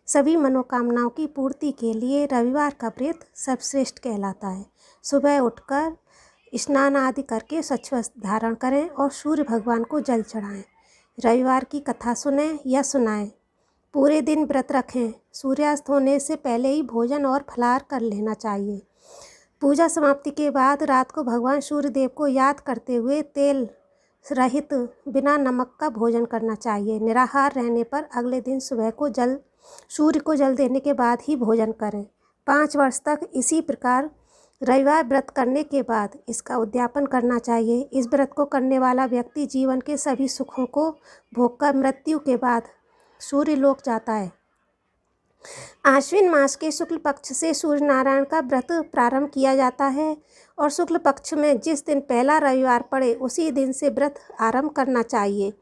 सभी मनोकामनाओं की पूर्ति के लिए रविवार का व्रत सर्वश्रेष्ठ कहलाता है। सुबह उठकर स्नान आदि करके स्वच्छ वस्त्र धारण करें और सूर्य भगवान को जल चढ़ाएं। रविवार की कथा सुनें या सुनाएं। पूरे दिन व्रत रखें। सूर्यास्त होने से पहले ही भोजन और फलाहार कर लेना चाहिए। पूजा समाप्ति के बाद रात को भगवान सूर्य देव को याद करते हुए तेल रहित बिना नमक का भोजन करना चाहिए। निराहार रहने पर अगले दिन सुबह को सूर्य को जल देने के बाद ही भोजन करें। 5 वर्ष तक इसी प्रकार रविवार व्रत करने के बाद इसका उद्यापन करना चाहिए। इस व्रत को करने वाला व्यक्ति जीवन के सभी सुखों को भोगकर मृत्यु के बाद सूर्य लोक जाता है। आश्विन मास के शुक्ल पक्ष से सूर्य नारायण का व्रत प्रारंभ किया जाता है और शुक्ल पक्ष में जिस दिन पहला रविवार पड़े उसी दिन से व्रत आरंभ करना चाहिए।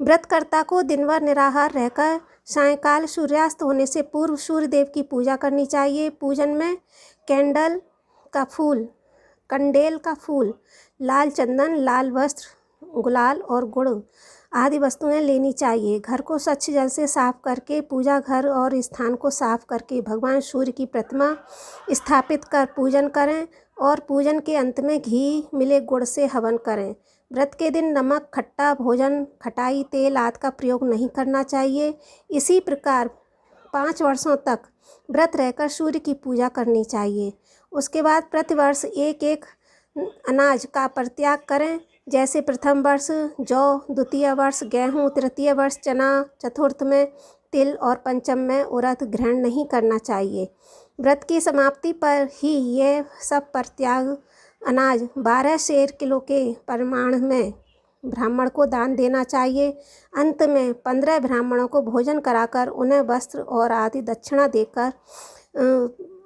व्रतकर्ता को दिनभर निराहार रहकर सायंकाल सूर्यास्त होने से पूर्व सूर्य देव की पूजा करनी चाहिए। पूजन में कंडेल का फूल, लाल चंदन, लाल वस्त्र, गुलाल और गुड़ आदि वस्तुएं लेनी चाहिए। घर को स्वच्छ जल से साफ करके पूजा घर और स्थान को साफ करके भगवान सूर्य की प्रतिमा स्थापित कर पूजन करें और पूजन के अंत में घी मिले गुड़ से हवन करें। व्रत के दिन नमक, खट्टा भोजन, खटाई, तेल आदि का प्रयोग नहीं करना चाहिए। इसी प्रकार 5 वर्षों तक व्रत रहकर सूर्य की पूजा करनी चाहिए। उसके बाद प्रतिवर्ष एक अनाज का परित्याग करें। जैसे प्रथम वर्ष जौ, द्वितीय वर्ष गेहूँ, तृतीय वर्ष चना, चतुर्थ में तिल और पंचम में उड़द ग्रहण नहीं करना चाहिए। व्रत की समाप्ति पर ही ये सब परित्याग अनाज 12 शेर किलो के परिमाण में ब्राह्मण को दान देना चाहिए। अंत में 15 ब्राह्मणों को भोजन कराकर उन्हें वस्त्र और आदि दक्षिणा देकर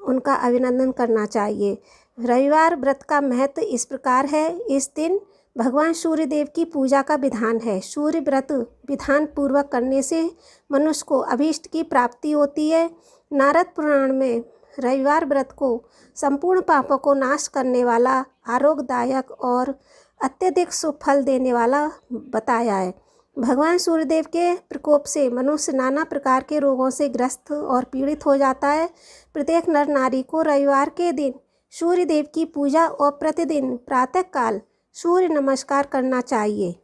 उनका अभिनंदन करना चाहिए। रविवार व्रत का महत्व इस प्रकार है। इस दिन भगवान सूर्य देव की पूजा का विधान है। सूर्य व्रत विधान पूर्वक करने से मनुष्य को अभीष्ट की प्राप्ति होती है। नारद पुराण में रविवार व्रत को संपूर्ण पापों को नाश करने वाला, आरोग्यदायक और अत्यधिक शुभ फल देने वाला बताया है। भगवान सूर्यदेव के प्रकोप से मनुष्य नाना प्रकार के रोगों से ग्रस्त और पीड़ित हो जाता है। प्रत्येक नर नारी को रविवार के दिन सूर्य देव की पूजा और प्रतिदिन प्रातःकाल सूर्य नमस्कार करना चाहिए।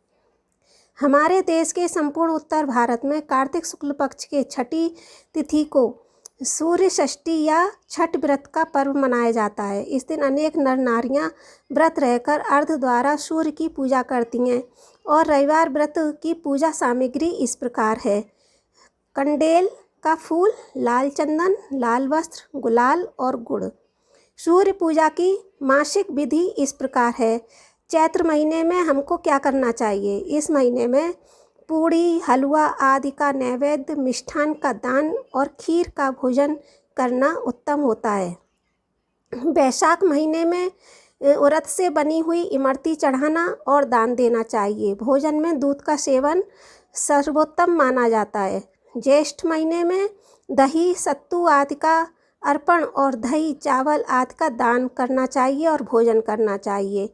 हमारे देश के संपूर्ण उत्तर भारत में कार्तिक शुक्ल पक्ष के छठी तिथि को सूर्य षष्ठी या छठ व्रत का पर्व मनाया जाता है। इस दिन अनेक नर नारियां व्रत रहकर अर्घ द्वारा सूर्य की पूजा करती हैं और रविवार व्रत की पूजा सामग्री इस प्रकार है: कंडेल का फूल, लाल चंदन, लाल वस्त्र, गुलाल और गुड़। सूर्य पूजा की मासिक विधि इस प्रकार है। चैत्र महीने में हमको क्या करना चाहिए? इस महीने में पूड़ी, हलवा आदि का नैवेद्य, मिष्ठान का दान और खीर का भोजन करना उत्तम होता है। वैशाख महीने में उड़द से बनी हुई इमरती चढ़ाना और दान देना चाहिए। भोजन में दूध का सेवन सर्वोत्तम माना जाता है। ज्येष्ठ महीने में दही, सत्तू आदि का अर्पण और दही, चावल आदि का दान करना चाहिए और भोजन करना चाहिए।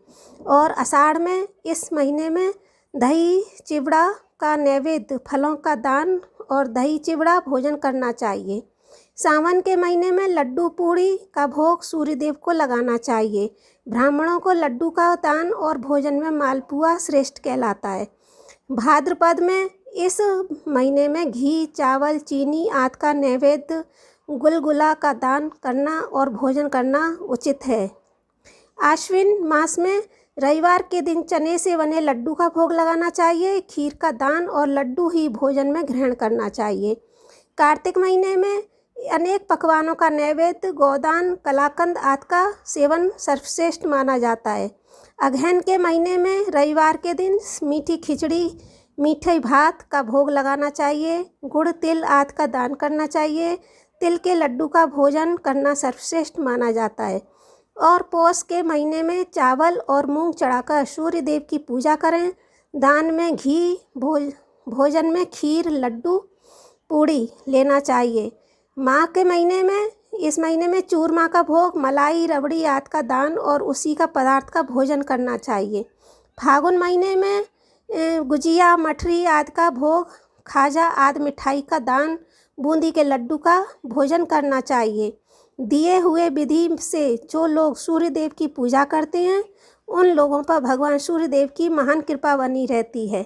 और आषाढ़ में इस महीने में दही चिवड़ा का नैवेद्य, फलों का दान और दही चिवड़ा भोजन करना चाहिए। सावन के महीने में लड्डू पूड़ी का भोग सूर्यदेव को लगाना चाहिए। ब्राह्मणों को लड्डू का दान और भोजन में मालपुआ श्रेष्ठ कहलाता है। भाद्रपद में इस महीने में घी, चावल, चीनी आदि का नैवेद्य, गुलगुला का दान करना और भोजन करना उचित है। आश्विन मास में रविवार के दिन चने से बने लड्डू का भोग लगाना चाहिए। खीर का दान और लड्डू ही भोजन में ग्रहण करना चाहिए। कार्तिक महीने में अनेक पकवानों का नैवेद्य, गोदान, कलाकंद आदि का सेवन सर्वश्रेष्ठ माना जाता है। अगहन के महीने में रविवार के दिन मीठी खिचड़ी, मीठे भात का भोग लगाना चाहिए। गुड़, तिल आदि का दान करना चाहिए। तिल के लड्डू का भोजन करना सर्वश्रेष्ठ माना जाता है। और पौष के महीने में चावल और मूंग चढ़ाकर सूर्य देव की पूजा करें। दान में घी, भोजन में खीर, लड्डू, पूड़ी लेना चाहिए। माह के महीने में इस महीने में चूरमा का भोग, मलाई, रबड़ी आदि का दान और उसी का पदार्थ का भोजन करना चाहिए। फागुन महीने में गुजिया, मठरी आदि का भोग, खाजा आदि मिठाई का दान, बूंदी के लड्डू का भोजन करना चाहिए। दिए हुए विधि से जो लोग सूर्य देव की पूजा करते हैं उन लोगों पर भगवान सूर्य देव की महान कृपा बनी रहती है।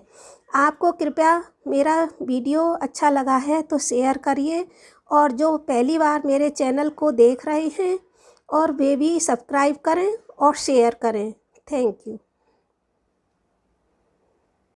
आपको कृपया मेरा वीडियो अच्छा लगा है तो शेयर करिए, और जो पहली बार मेरे चैनल को देख रहे हैं और वे भी सब्सक्राइब करें और शेयर करें। Thank you.